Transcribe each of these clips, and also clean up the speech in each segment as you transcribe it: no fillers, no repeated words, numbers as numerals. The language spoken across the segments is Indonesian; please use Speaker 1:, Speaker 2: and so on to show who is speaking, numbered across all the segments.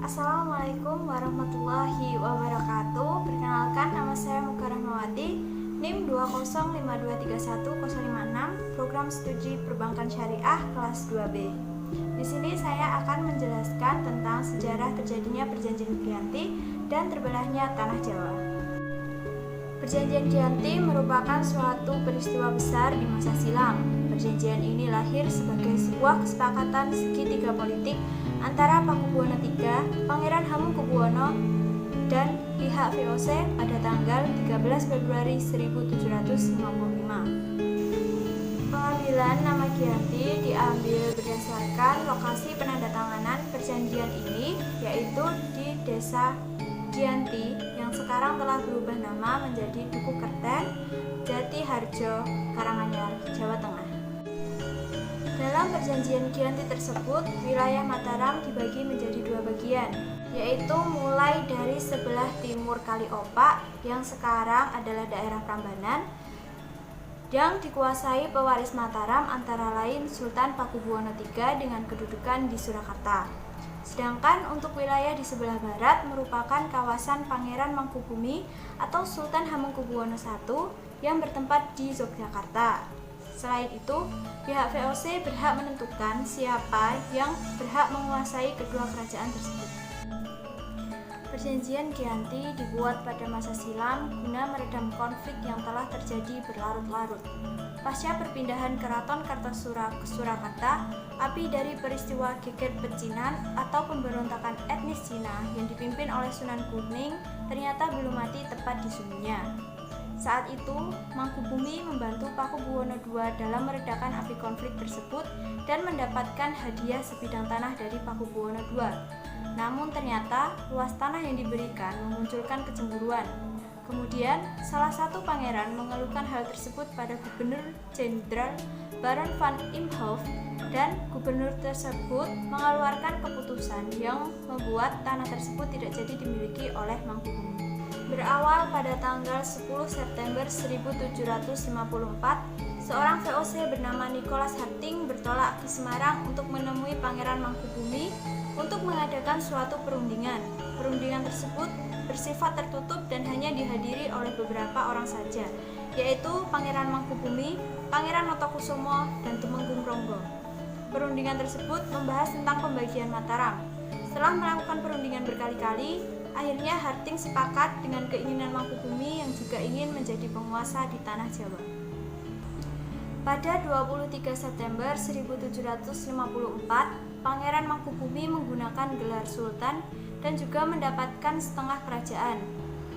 Speaker 1: Assalamualaikum warahmatullahi wabarakatuh. Perkenalkan, nama saya Muka Rahmawati, NIM 205231056, Program Studi Perbankan Syariah kelas 2B. Di sini saya akan menjelaskan tentang sejarah terjadinya Perjanjian Giyanti dan terbelahnya Tanah Jawa. Perjanjian Giyanti merupakan suatu peristiwa besar di masa silam. Perjanjian ini lahir sebagai sebuah kesepakatan segitiga politik antara Pakubuwono III, Pangeran Hamengkubuwono, dan pihak VOC pada tanggal 13 Februari 1755. Pengambilan nama Giyanti diambil berdasarkan lokasi penandatanganan perjanjian ini, yaitu di Desa Giyanti yang sekarang telah berubah nama menjadi Duku Kerten, Jati Harjo, Karanganyar, Jawa Tengah. Dalam perjanjian Giyanti tersebut, wilayah Mataram dibagi menjadi dua bagian, yaitu mulai dari sebelah timur Kali Opak yang sekarang adalah daerah Prambanan, yang dikuasai pewaris Mataram antara lain Sultan Pakubuwono III dengan kedudukan di Surakarta. Sedangkan untuk wilayah di sebelah barat merupakan kawasan Pangeran Mangkubumi atau Sultan Hamengkubuwono I yang bertempat di Yogyakarta. Selain itu, pihak VOC berhak menentukan siapa yang berhak menguasai kedua kerajaan tersebut. Perjanjian Giyanti dibuat pada masa silam guna meredam konflik yang telah terjadi berlarut-larut. Pasca perpindahan Keraton Kartasura ke Surakarta, api dari peristiwa Geger Pecinan atau pemberontakan etnis Cina yang dipimpin oleh Sunan Kuning ternyata belum mati tepat di suhunya. Saat itu, Mangkubumi membantu Pakubuwono II dalam meredakan api konflik tersebut dan mendapatkan hadiah sebidang tanah dari Pakubuwono II. Namun ternyata luas tanah yang diberikan memunculkan kecemburuan. Kemudian, salah satu pangeran mengeluhkan hal tersebut pada Gubernur Jenderal Baron van Imhoff, dan gubernur tersebut mengeluarkan keputusan yang membuat tanah tersebut tidak jadi dimiliki oleh Mangkubumi. Berawal pada tanggal 10 September 1754, seorang VOC bernama Nicholas Harting bertolak ke Semarang untuk menemui Pangeran Mangkubumi untuk mengadakan suatu perundingan. Perundingan tersebut bersifat tertutup dan hanya dihadiri oleh beberapa orang saja, yaitu Pangeran Mangkubumi, Pangeran Notokusumo, dan Tumenggung Ronggo. Perundingan tersebut membahas tentang pembagian Mataram. Setelah melakukan perundingan berkali-kali, akhirnya Harting sepakat dengan keinginan Mangkubumi yang juga ingin menjadi penguasa di tanah Jawa. Pada 23 September 1754, Pangeran Mangkubumi menggunakan gelar Sultan dan juga mendapatkan setengah kerajaan.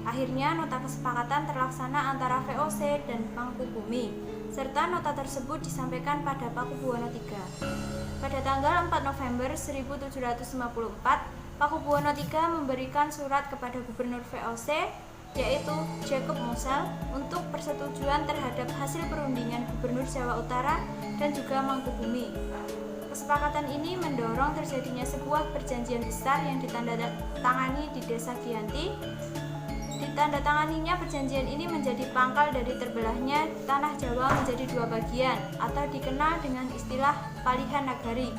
Speaker 1: Akhirnya nota kesepakatan terlaksana antara VOC dan Mangkubumi, serta nota tersebut disampaikan pada Pakubuwono III. Pada tanggal 4 November 1754, Pakubuwono III memberikan surat kepada Gubernur VOC, yaitu Jacob Mosel, untuk persetujuan terhadap hasil perundingan Gubernur Jawa Utara dan juga Mangkubumi. Kesepakatan ini mendorong terjadinya sebuah perjanjian besar yang ditandatangani di Desa Giyanti. Ditandatanganinya perjanjian ini menjadi pangkal dari terbelahnya tanah Jawa menjadi dua bagian atau dikenal dengan istilah Palihan Nagari.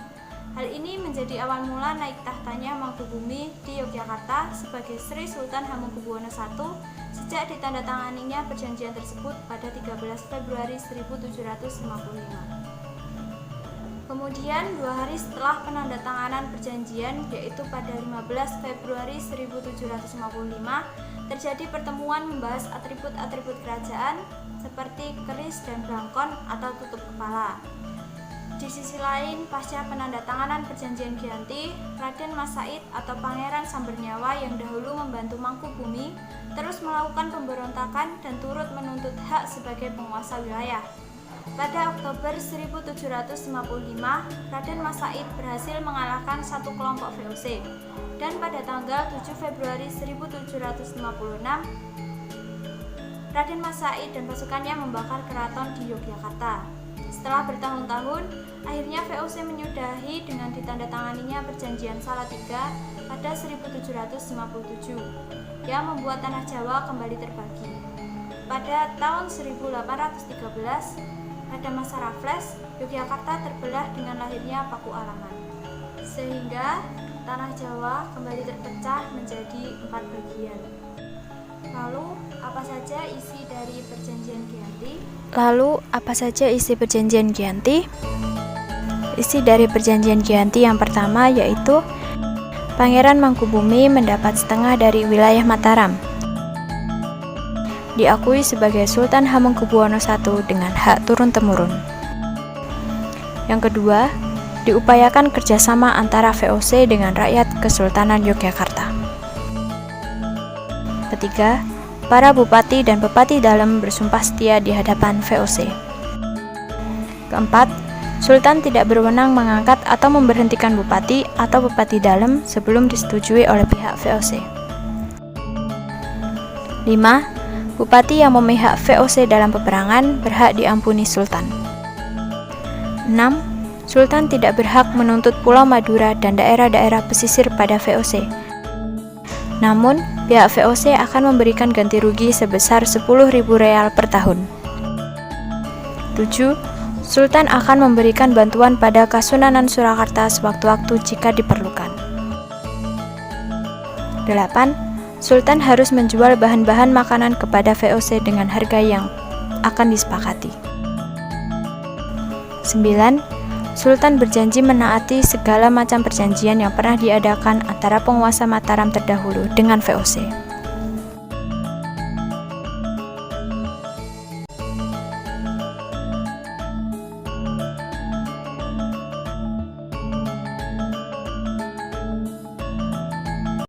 Speaker 1: Hal ini menjadi awal mula naik tahtanya Mangkubumi di Yogyakarta sebagai Sri Sultan Hamengkubuwono I sejak ditandatanganinya perjanjian tersebut pada 13 Februari 1755. Kemudian 2 hari setelah penandatanganan perjanjian, yaitu pada 15 Februari 1755, terjadi pertemuan membahas atribut-atribut kerajaan seperti keris dan blangkon atau tutup kepala. Di sisi lain, pasca penandatanganan perjanjian Giyanti, Raden Mas Said atau Pangeran Sambernyawa yang dahulu membantu Mangkubumi terus melakukan pemberontakan dan turut menuntut hak sebagai penguasa wilayah. Pada Oktober 1755, Raden Mas Said berhasil mengalahkan satu kelompok VOC, dan pada tanggal 7 Februari 1756, Raden Mas Said dan pasukannya membakar keraton di Yogyakarta. Setelah bertahun-tahun, akhirnya VOC menyudahi dengan ditandatanganinya perjanjian Salatiga pada 1757. yang membuat tanah Jawa kembali terbagi. Pada tahun 1813, pada masa Raffles, Yogyakarta terbelah dengan lahirnya Paku Alaman, sehingga tanah Jawa kembali terpecah menjadi 4 bagian. Lalu, apa saja isi Perjanjian Giyanti? Isi dari Perjanjian Giyanti yang pertama yaitu Pangeran Mangkubumi mendapat setengah dari wilayah Mataram, diakui sebagai Sultan Hamengkubuwono I dengan hak turun-temurun. Yang kedua, diupayakan kerjasama antara VOC dengan rakyat Kesultanan Yogyakarta. Ketiga, para bupati dan bupati dalam bersumpah setia di hadapan VOC. Keempat, Sultan tidak berwenang mengangkat atau memberhentikan bupati atau bupati dalam sebelum disetujui oleh pihak VOC. 5. Bupati yang memihak VOC dalam peperangan berhak diampuni Sultan. 6. Sultan tidak berhak menuntut Pulau Madura dan daerah-daerah pesisir pada VOC. Namun, pihak VOC akan memberikan ganti rugi sebesar 10.000 real per tahun. 7. Sultan akan memberikan bantuan pada Kasunanan Surakarta sewaktu-waktu jika diperlukan. 8. Sultan harus menjual bahan-bahan makanan kepada VOC dengan harga yang akan disepakati. 9. Sultan berjanji menaati segala macam perjanjian yang pernah diadakan antara penguasa Mataram terdahulu dengan VOC.